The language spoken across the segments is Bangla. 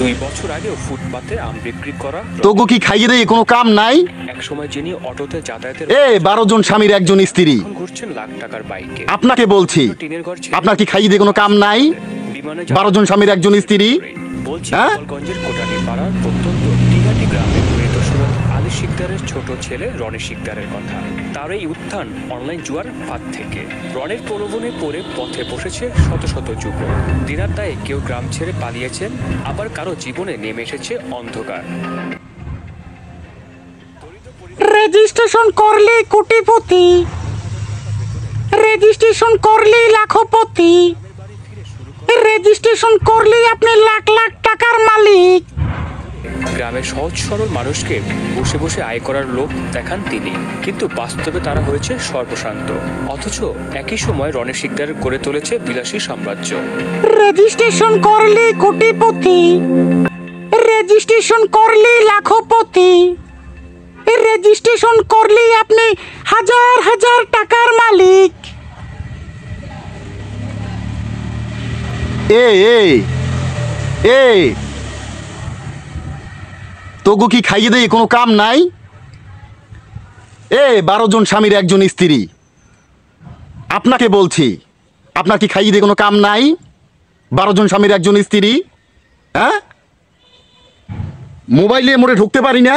দুই বছর আগেও ফুটপাতে আম বিক্রি করা তোগো কি খাইয়ে দেয় কোনো কাম নাই? এক সময় যিনি অটোতে যাতায়াতের 12 জন স্বামীর একজন স্ত্রী, ঘুরছেন লাখ টাকার বাইকে। আপনাকে বলছি, টিনের ঘর আপনার কি খাইয়ে দেয় কোনো কাম নাই? বিমানে 12 জন স্বামীর একজন স্ত্রী। বলছি গোপালগঞ্জের কোটালী পাড়ার প্রত্যন্ত টিহাটি গ্রামের মৃত সুরত আলী শিকদারের ছোট ছেলে রনি শিকদারের কথা। তার এই উত্থান অনলাইন জুয়ার ফাঁদ থেকে। রনির প্রলোভনে পড়ে পথে বসেছে শত শত যুবক। দিনার দায়ে কেউ গ্রাম ছেড়ে পালিয়েছেন, আবার কারো জীবনে নেমে এসেছে অন্ধকার। রেজিস্ট্রেশন করলে কোটিপতি, রেজিস্ট্রেশন করলে লাখপতি, রেজিস্ট্রেশন করলে আপনি লাখ লাখ টাকার মালিক। গ্রামের সহজ সরল মানুষকে বসে বসে আয় করার লোভ দেখান তিনি, কিন্তু বাস্তবে তারা হয়েছে সর্বশান্ত। অথচ একই সময় রনি শিকদার গড়ে তুলেছে বিলাসী সাম্রাজ্য। রেজিস্ট্রেশন করলে কোটিপতি, রেজিস্ট্রেশন করলে লাখপতি, রেজিস্ট্রেশন করলে আপনি হাজার হাজার টাকার মালিক। তোগো কি খাইয়ে দেয় কোনো কাম নাই? 12 জন স্বামীর একজন স্ত্রী, আপনাকে বলছি, আপনার কি খাইয়ে দেয় কোনো কাম নাই? 12 জন স্বামীর একজন স্ত্রী। হ্যাঁ, মোবাইলে মোড়ে ঢুকতে পারি না,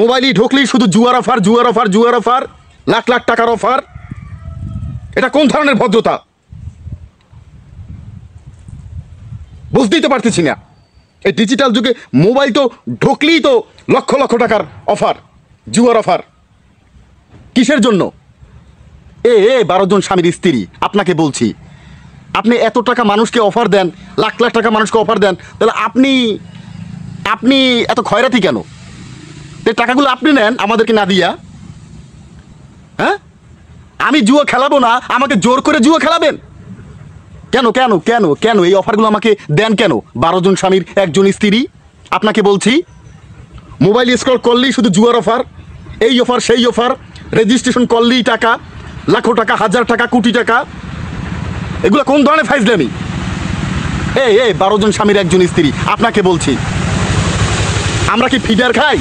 মোবাইলে ঢুকলেই শুধু জুয়ার অফার, জুয়ার অফার, জুয়ার অফার, লাখ লাখ টাকার অফার। এটা কোন ধরনের ভদ্রতা বুঝতেই তো পারতেছি না। এই ডিজিটাল যুগে মোবাইল তো ঢুকলেই তো লক্ষ লক্ষ টাকার অফার, জুয়ার অফার। কিসের জন্য? 12 জন স্বামীর স্ত্রী, আপনাকে বলছি, আপনি এত টাকা মানুষকে অফার দেন, লাখ লাখ টাকা মানুষকে অফার দেন, তাহলে আপনি এত খয়রাতি কেন? টাকাগুলো আপনি নেন আমাদেরকে না দিয়া। হ্যাঁ, আমি জুয়া খেলাবো না, আমাকে জোর করে জুয়া খেলাবেন কেন? কেন কেন কেন এই অফারগুলো আমাকে দেন কেন? 12 জন স্বামীর একজন স্ত্রী, আপনাকে বলছি, মোবাইল স্ক্রল করলেই শুধু জুয়ার অফার, এই অফার সেই অফার, রেজিস্ট্রেশন করলেই টাকা, লাখো টাকা, হাজার টাকা, কোটি টাকা। এগুলো কোন ধরনের ফাইজলামি? 12 জন স্বামীর একজন স্ত্রী, আপনাকে বলছি, আমরা কি ফিডার খাই?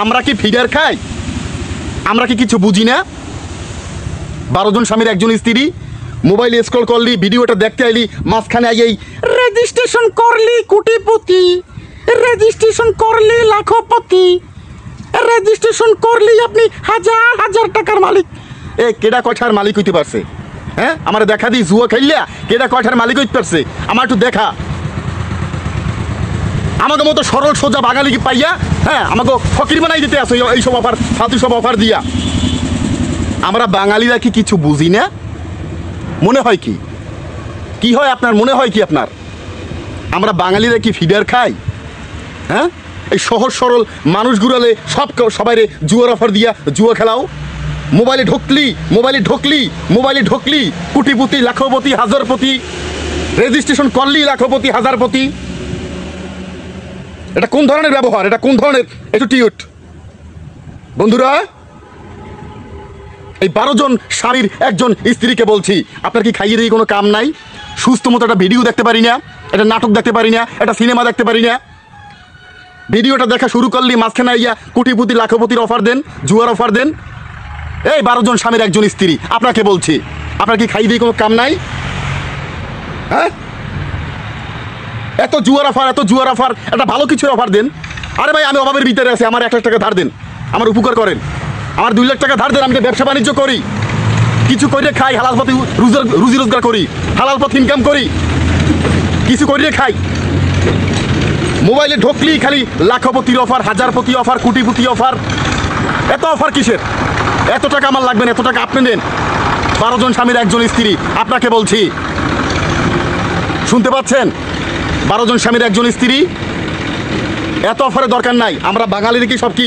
আমরা কি ফিডার খাই? আমরা কি কিছু বুঝি না? 12 জন স্বামীর একজন স্ত্রী, মোবাইলে স্ক্রল করলি, ভিডিওটা দেখতে আইলি, মাঝখানে আইয়েই রেজিস্ট্রেশন করলি কোটিপতি, রেজিস্ট্রেশন করলি লাখপতি, রেজিস্ট্রেশন করলি আপনি হাজার হাজার টাকার মালিক। কেডা কয়টার মালিক হইতে পারছে? হ্যাঁ, আমার দেখা দিই জুয়া খেললিয়া কেডা কয়টার মালিক হইতে পারছে? আমার একটু দেখা। আমাকে মতো সরল সোজা বাঙালি কি পাইয়া, হ্যাঁ, আমাকে ফকির বানাই দিতে আসো এইসব অফার, ফালতু সব অফার দিয়া। আমরা বাঙালিরা কি কিছু বুঝি না? মনে হয় কি হয় আপনার? মনে হয় কি আপনার আমরা বাঙালিরা কি ফিডার খাই? হ্যাঁ, এই সহজ সরল মানুষগুলোলে সবাই জুয়ার অফার দিয়া জুয়া খেলাও। মোবাইলে ঢুকলি কোটিপতি, লাখপতি, হাজারপতি, রেজিস্ট্রেশন করলি লাখপতি, হাজারপতি। এটা কোন ধরনের ব্যবহার? এটা কোন ধরনের অ্যাটিটিউড? বন্ধুরা, এই 12 জন স্বামীর একজন স্ত্রীকে বলছি, আপনার কি খাইয়ে দিয়ে কোনো কাম নাই? সুস্থ মতো একটা ভিডিও দেখতে পারি না, একটা নাটক দেখতে পারি না, একটা সিনেমা দেখতে পারি না। ভিডিওটা দেখা শুরু করলি মাঝখানে ইয়া কোটিপতি, লাখপতির অফার দেন, জুয়ার অফার দেন। 12 জন স্বামীর একজন স্ত্রী, আপনাকে বলছি, আপনার কি খাইয়ে দিয়ে কোনো কাম নাই? হ্যাঁ, এত জুয়ার অফার, একটা ভালো কিছুর অফার দেন। আরে ভাই, আমি অভাবের ভিতরে আছি, আমার 1 লাখ টাকা ধার দেন, আমার উপকার করেন। আমার 2 লাখ টাকা ধার দেন, আমি ব্যবসা বাণিজ্য করি, কিছু করে খাই, হালাল পথে রুজি রোজগার করি, হালাল পথ ইনকাম করি, কিছু করে খাই। মোবাইলে ঢুকলি খালি লাখপতির অফার, হাজারপতি অফার, কোটিপতি অফার। এত অফার কিসের? এত টাকা আমার লাগবে না, এত টাকা আপনি নেন। 12 জন স্বামীর একজন স্ত্রী, আপনাকে বলছি, শুনতে পাচ্ছেন? 12 জন স্বামীর একজন স্ত্রী, এত অফারের দরকার নাই। আমরা বাঙালির কি সব কি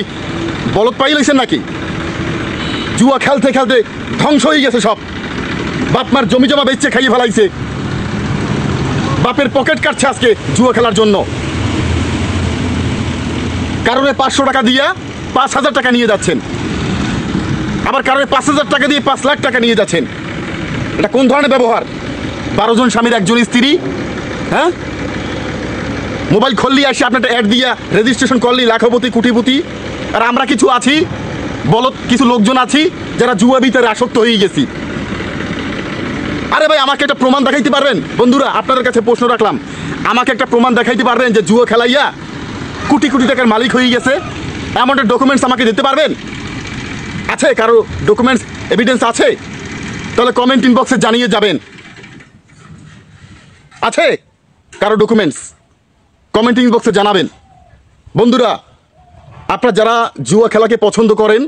বলদ পাই লইছেন নাকি? জুয়া খেলতে খেলতে ধ্বংস হয়ে গেছে সব। বাপ মার জমি জমা বেচে খাইয়ে ফেলাইছে, বাপের পকেট কাটছে আজকে জুয়া খেলার জন্য। কারণে 500 টাকা দিয়া 5000 টাকা নিয়ে যাচ্ছেন, আবার কারণে 5000 টাকা দিয়ে 5 লাখ টাকা নিয়ে যাচ্ছেন। এটা কোন ধরনের ব্যবহার? 12 জন স্বামীর একজন স্ত্রী। হ্যাঁ, মোবাইল খুললি আসি আপনার অ্যাড দিয়া রেজিস্ট্রেশন করলি লাখপতি কোটিপতি, আর আমরা কিছু আছি বলত কিছু লোকজন আছি যারা জুয়া ভিতরে আসক্ত হয়ে গেছি। আরে ভাই, আমাকে একটা প্রমাণ দেখাইতে পারবেন? বন্ধুরা, আপনাদের কাছে প্রশ্ন রাখলাম, আমাকে একটা প্রমাণ দেখাইতে পারবেন যে জুয়া খেলাইয়া কোটি কোটি টাকার মালিক হয়ে গেছে? এমন একটা ডকুমেন্টস আমাকে দিতে পারবেন? আছে কারো ডকুমেন্টস, এভিডেন্স আছে? তাহলে কমেন্ট ইনবক্সে জানিয়ে যাবেন। আছে কারো ডকুমেন্টস? কমেন্ট ইনবক্সে জানাবেন। বন্ধুরা, আপনারা যারা জুয়া খেলাকে পছন্দ করেন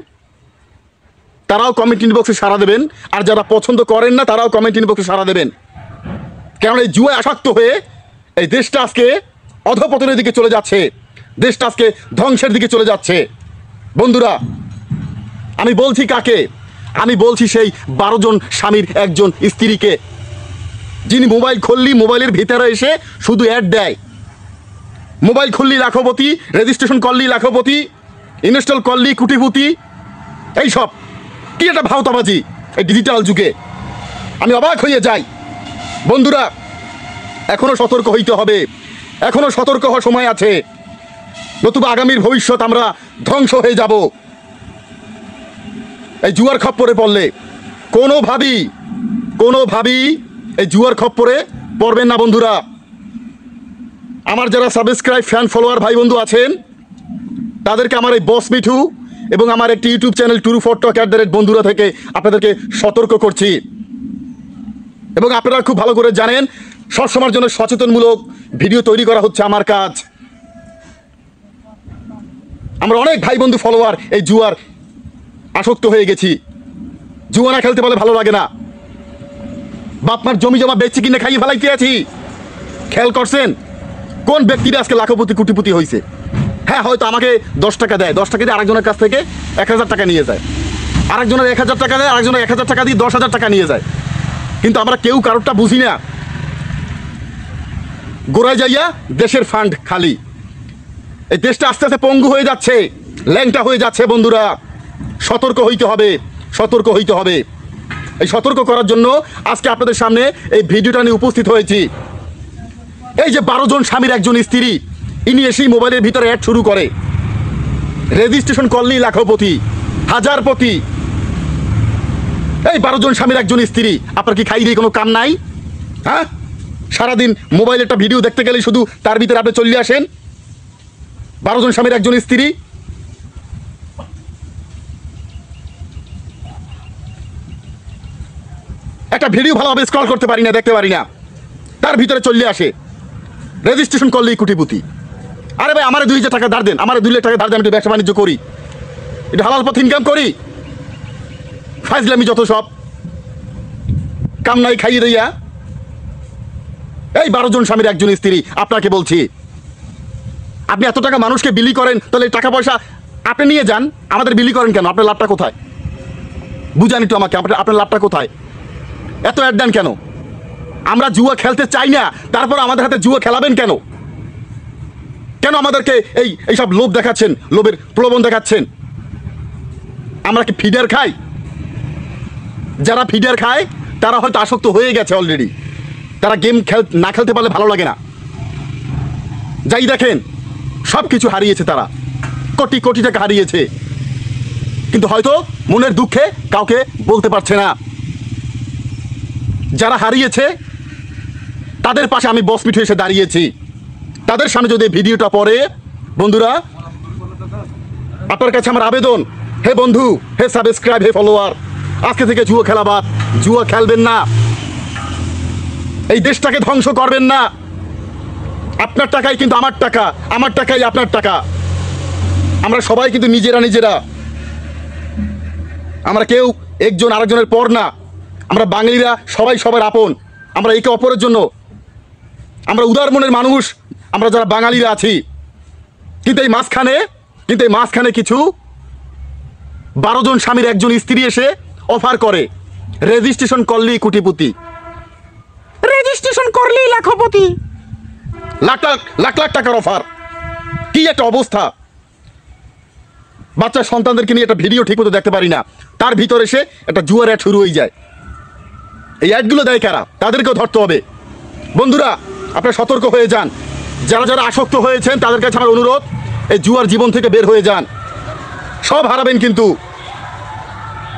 তারাও কমেন্ট ইনবক্সে সাড়া দেবেন, আর যারা পছন্দ করেন না তারাও কমেন্ট ইনবক্সে সাড়া দেবেন। কারণ এই জুয়ায় আসক্ত হয়ে এই দেশটা আজকে অধঃপতনের দিকে চলে যাচ্ছে, দেশটা আজকে ধ্বংসের দিকে চলে যাচ্ছে। বন্ধুরা, আমি বলছি কাকে? আমি বলছি সেই 12 জন স্বামীর একজন স্ত্রীকে, যিনি মোবাইল খুললি মোবাইলের ভিতরে এসে শুধু অ্যাড দেয়। মোবাইল খুললি লাখপতি, রেজিস্ট্রেশন করলি লাখপতি, ইনস্টল করলি কোটিপতি। এইসব কি একটা ভাওতাবাজি এই ডিজিটাল যুগে, আমি অবাক হয়ে যাই। বন্ধুরা, এখনো সতর্ক হইতে হবে, এখনো সতর্ক হওয়ার সময় আছে, নতুবা আগামীর ভবিষ্যৎ আমরা ধ্বংস হয়ে যাব এই জুয়ার খপ্পরে পড়লে। কোনোভাবেই এই জুয়ার খপ্পরে পড়বেন না বন্ধুরা। আমার যারা সাবস্ক্রাইব ফ্যান ফলোয়ার ভাই বন্ধু আছেন তাদেরকে আমার এই বস মিঠু এবং আমার একটি ইউটিউব চ্যানেল টুরু ফর টক বন্ধুরা থেকে আপনাদেরকে সতর্ক করছি। এবং আপনারা খুব ভালো করে জানেন, সবসময়ের জন্য সচেতনমূলক ভিডিও তৈরি করা হচ্ছে আমার কাজ। আমরা অনেক ভাই বন্ধু ফলোয়ার এই জুয়ার আসক্ত হয়ে গেছি। জুয়া না খেলতে পারলে ভালো লাগে না। বাপমার জমি জমা বেচছি কিনে খাইয়ে ফেলাইতে আছি। খেয়াল করছেন কোন ব্যক্তিরা আজকে লাখপতি কোটিপতি হয়েছে? হ্যাঁ, হয়তো আমাকে 10 টাকা দেয়, 10 টাকা দিয়ে আরেকজনের কাছ থেকে 1000 টাকা নিয়ে যায়, আরেকজনের 1000 টাকা দেয়, আরেকজনের 1000 টাকা দিয়ে 10,000 টাকা নিয়ে যায়। কিন্তু আমরা কেউ কারোরটা বুঝি না। গোড়ায় যাইয়া দেশের ফান্ড খালি। এই দেশটা আস্তে আস্তে পঙ্গু হয়ে যাচ্ছে, ল্যাংটা হয়ে যাচ্ছে। বন্ধুরা, সতর্ক হইতে হবে, সতর্ক হইতে হবে। এই সতর্ক করার জন্য আজকে আপনাদের সামনে এই ভিডিওটা নিয়ে উপস্থিত হয়েছি। এই যে 12 জন স্বামীর একজন স্ত্রী, ইনি এসেই মোবাইলের ভিতরে অ্যাড শুরু করে, রেজিস্ট্রেশন করলেই লাখপতি, হাজারপতি। এই 12 জন স্বামীর একজন স্ত্রী, আপনার কি খাই দিয়ে কোনো কাম নাই? হ্যাঁ, সারাদিন মোবাইলে একটা ভিডিও দেখতে গেলেই শুধু তার ভিতরে আপনি চলে আসেন। 12 জন স্বামীর একজন স্ত্রী, একটা ভিডিও ভালোভাবে স্ক্রল করতে পারি না, দেখতে পারি না, তার ভিতরে চলে আসে রেজিস্ট্রেশন করলেই কোটিপতি। আরে ভাই, আমার 2000 টাকা ধার দেন, আমার 2 লাখ টাকা ধার দেন, আমি একটু ব্যবসা বাণিজ্য করি, একটু হালাল পথ ইনকাম করি। ফাইজলামি যত সব, কাম নাই খাইয়ে দিয়া। এই 12 জন স্বামীর একজন স্ত্রী, আপনাকে বলছি, আপনি এত টাকা মানুষকে বিলি করেন, তাহলে টাকা পয়সা আপনি নিয়ে যান, আমাদের বিলি করেন কেন? আপনার লাভটা কোথায়? বুঝান একটু আমাকে, আপনার লাভটা কোথায়? এত অ্যাড দেন কেন? আমরা জুয়া খেলতে চাই না, তারপর আমাদের হাতে জুয়া খেলাবেন কেন? কেন আমাদেরকে এইসব লোভ দেখাচ্ছেন, লোভের প্রলোভন দেখাচ্ছেন? আমরা কি ফিডার খাই? যারা ফিডার খায় তারা হয়তো আসক্ত হয়ে গেছে অলরেডি। তারা গেম না খেলতে পারলে ভালো লাগে না। যাই দেখেন, সব কিছু হারিয়েছে তারা, কোটি কোটি টাকা হারিয়েছে, কিন্তু হয়তো মনের দুঃখে কাউকে বলতে পারছে না। যারা হারিয়েছে তাদের পাশে আমি বস মিঠু এসে দাঁড়িয়েছি। তাদের সামনে যদি ভিডিওটা পড়ে, বন্ধুরা, আপনার কাছে আমার আবেদন, হে বন্ধু, হে সাবস্ক্রাইব, হে ফলোয়ার, আজকে থেকে জুয়া খেলা বাদ, জুয়া খেলবেন না, এই দেশটাকে ধ্বংস করবেন না। আপনার টাকাই কিন্তু আমার টাকা, আমার টাকাই আপনার টাকা। আমরা সবাই কিন্তু নিজেরা, আমরা কেউ একজন আরেকজনের পর না। আমরা বাঙালিরা সবাই সবার আপন, আমরা একে অপরের জন্য, আমরা উদার মনের মানুষ, আমরা যারা বাঙালিরা আছি। কিন্তু এই মাঝখানে কিছু 12 জন স্বামীর একজন স্ত্রী এসে অফার করে, রেজিস্ট্রেশন করলেই কোটিপতি, রেজিস্ট্রেশন করলেই লাখপতি, লাখ লাখ টাকার অফার। কি একটা অবস্থা! বাচ্চা সন্তানদেরকে নিয়ে একটা ভিডিও ঠিকমতো দেখতে পারি না, তার ভিতরে এসে একটা জুয়ার অ্যাড শুরু হয়ে যায়। এই অ্যাডগুলো দেয় কারা, তাদেরকেও ধরতে হবে। বন্ধুরা, আপনারা সতর্ক হয়ে যান। যারা যারা আসক্ত হয়েছেন তাদের কাছে আমার অনুরোধ, এই জুয়ার জীবন থেকে বের হয়ে যান। সব হারাবেন কিন্তু,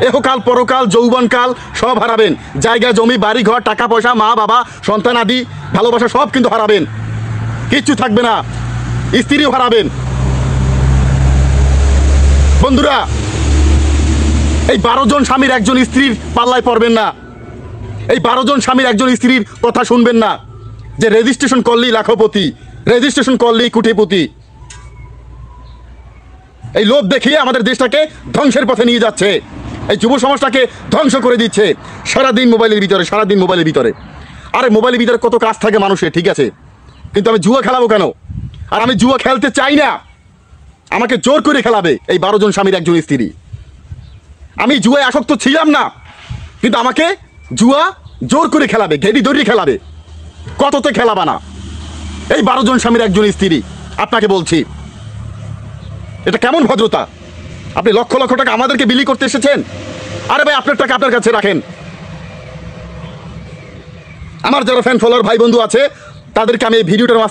এহকাল পরকাল যৌবনকাল সব হারাবেন। জায়গা জমি বাড়ি ঘর টাকা পয়সা মা বাবা সন্তান আদি ভালোবাসা সব কিন্তু হারাবেন, কিচ্ছু থাকবে না, স্ত্রীও হারাবেন। বন্ধুরা, এই 12 জন স্বামীর একজন স্ত্রীর পাল্লায় পড়বেন না। এই 12 জন স্বামীর একজন স্ত্রীর কথা শুনবেন না, যে রেজিস্ট্রেশন করলেই লাখপতি, রেজিস্ট্রেশন করলেই কোটিপতি। এই লোভ দেখিয়ে আমাদের দেশটাকে ধ্বংসের পথে নিয়ে যাচ্ছে, এই যুব সমাজটাকে ধ্বংস করে দিচ্ছে। সারাদিন মোবাইলের ভিতরে, সারাদিন মোবাইলের ভিতরে। আরে মোবাইলের ভিতরে কত কাজ থাকে মানুষের, ঠিক আছে, কিন্তু আমি জুয়া খেলাবো কেন? আর আমি জুয়া খেলতে চাই না, আমাকে জোর করে খেলাবে এই 12 জন স্বামীর একজন স্ত্রী। আমি জুয়ায় আসক্ত ছিলাম না, কিন্তু আমাকে জুয়া জোর করে খেলাবে, ঘেরি দড়ি খেলাবে। কততে খেলাবা না এই 12 জন স্বামীর একজন স্ত্রী? আপনাকে বলছি, এটা কেমন ভদ্রতা? আপনি লক্ষ লক্ষ টাকা আমাদেরকে বিলি করতে এসেছেন? আরে ভাই, আপনার টাকা আপনার কাছে রাখেন। আমার যারা ফ্যান ফলোয়ার ভাই বন্ধু আছে তাদেরকে আমি এই ভিডিওটার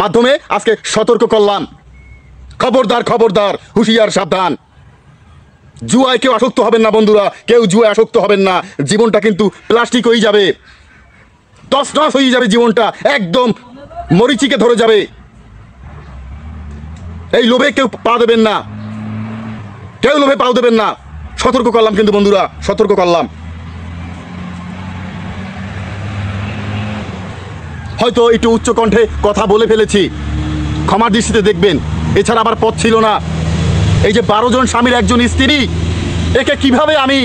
মাধ্যমে আজকে সতর্ক করলাম, খবরদার খবরদার, হুঁশিয়ার সাবধান। জুয়ায় কেউ আসক্ত হবেন না বন্ধুরা, কেউ জুয়ায় আসক্ত হবেন না। জীবনটা কিন্তু প্লাস্টিক হয়ে যাবে, তছনছ হয়ে যাবে, জীবনটা একদম মরিচিকে ধরে যাবে। এই লোভে কেউ পা দেবেন না, কেউ লোভে পাও দেবেন না। সতর্ক করলাম কিন্তু বন্ধুরা, সতর্ক করলাম। হয়তো একটু উচ্চ কণ্ঠে কথা বলে ফেলেছি, ক্ষমার দৃষ্টিতে দেখবেন। এছাড়া আবার পথ ছিল না। এই যে 12 জন স্বামীর একজন স্ত্রী, একে কিভাবে আমি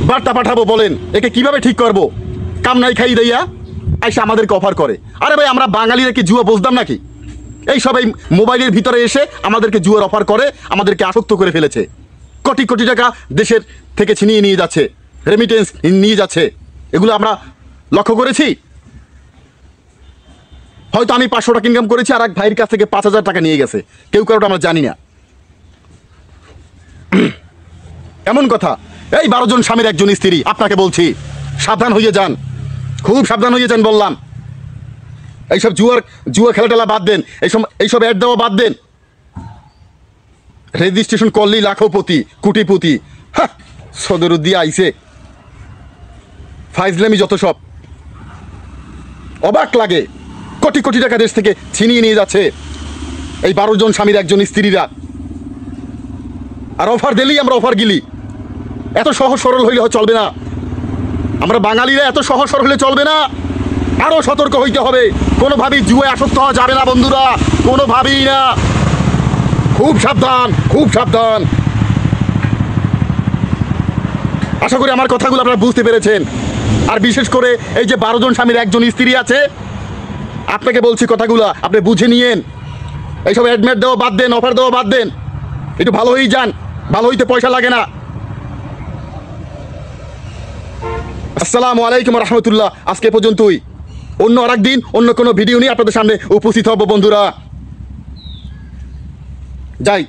বার্তা পাঠাবো বলেন? একে কিভাবে ঠিক করব? কামনাই খাই দেইয়া এসে আমাদেরকে অফার করে। আরে ভাই, আমরা বাঙালিরা কি জুয়া বুঝতাম নাকি? এই সবাই মোবাইলের ভিতরে এসে আমাদেরকে জুয়ার অফার করে, আমাদেরকে আসক্ত করে ফেলেছে। কোটি কোটি টাকা দেশের থেকে ছিনিয়ে নিয়ে যাচ্ছে, রেমিটেন্স নিয়ে যাচ্ছে। এগুলো আমরা লক্ষ্য করেছি। হয়তো আমি 500 টাকা ইনকাম করেছি, আর এক ভাইয়ের কাছ থেকে 5000 টাকা নিয়ে গেছে, কেউ কারোটা আমরা জানি না। এমন কথা। এই 12 জন স্বামীর একজন স্ত্রী, আপনাকে বলছি সাবধান হয়ে যান, খুব সাবধান হয়ে যান বললাম। এইসব জুয়া খেলাটেলা বাদ দেন, এইসব অ্যাড দেওয়া বাদ দেন। রেজিস্ট্রেশন করলেই লাখপতি কোটিপতি, হ্যাঁ, সদরুদ্দি আইসে ফাইজলামি যত সব। অবাক লাগে, কোটি কোটি টাকা দেশ থেকে ছিনিয়ে নিয়ে যাচ্ছে এই 12 জন স্বামীর একজন স্ত্রীরা। আর অফার দিলেই আমরা অফার গিলি। এত সহজ সরল হইলে চলবে না, আমরা বাঙালিরা এত সহজ সরল হলে চলবে না। আরো সতর্ক হইতে হবে, কোনোভাবেই জুয়ায় আসক্ত হওয়া যাবে না বন্ধুরা, কোনোভাবেই না। খুব সাবধান, খুব সাবধান। আশা করি আমার কথাগুলো আপনারা বুঝতে পেরেছেন। আর বিশেষ করে এই যে 12 জন স্বামীর একজন স্ত্রী আছে, আপনাকে বলছি কথাগুলো আপনি বুঝে নিয়েন। এইসব অ্যাডমেট দেওয়া বাদ দেন, অফার দেওয়া বাদ দেন, একটু ভালো হয়েই যান। ভালো হইতে পয়সা লাগে না। আসসালামু আলাইকুম রহমতুল্লাহ। আজকে পর্যন্তই, অন্য আর একদিন অন্য কোনো ভিডিও নিয়ে আপনাদের সামনে উপস্থিত হব বন্ধুরা। যাই।